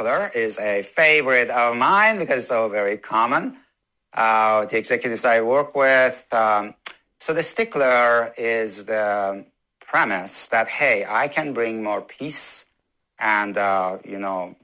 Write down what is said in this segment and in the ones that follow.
Stickler is a favorite of mine because it's so very common. The executives I work with. So the Stickler is the premise that, hey, I can bring more peace and,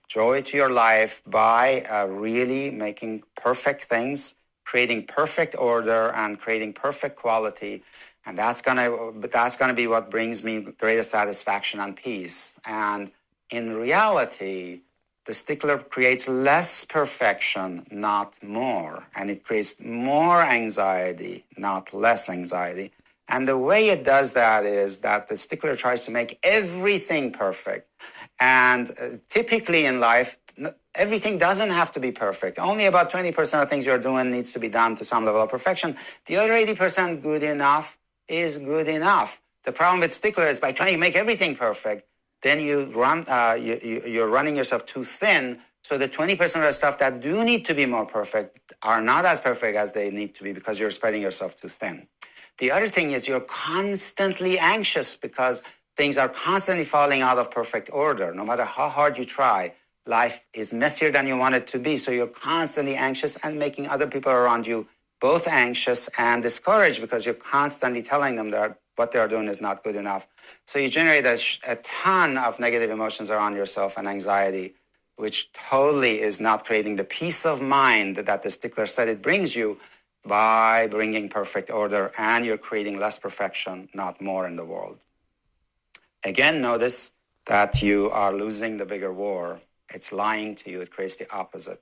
joy to your life by really making perfect things, creating perfect order and creating perfect quality. And that's gonna be what brings me greatest satisfaction and peace. And in reality, the Stickler creates less perfection, not more. And it creates more anxiety, not less anxiety. And the way it does that is that the Stickler tries to make everything perfect. And typically in life, everything doesn't have to be perfect. Only about 20% of things you're doing needs to be done to some level of perfection. The other 80% good enough is good enough. The problem with Stickler is by trying to make everything perfect, then you're running yourself too thin. So the 20% of the stuff that do need to be more perfect are not as perfect as they need to be because you're spreading yourself too thin. The other thing is you're constantly anxious because things are constantly falling out of perfect order. No matter how hard you try, life is messier than you want it to be. So you're constantly anxious and making other people around you both anxious and discouraged because you're constantly telling them that what they're doing is not good enough. So you generate a ton of negative emotions around yourself and anxiety, which totally is not creating the peace of mind that the Stickler said it brings you by bringing perfect order, and you're creating less perfection, not more in the world. Again, notice that you are losing the bigger war. It's lying to you. It creates the opposite.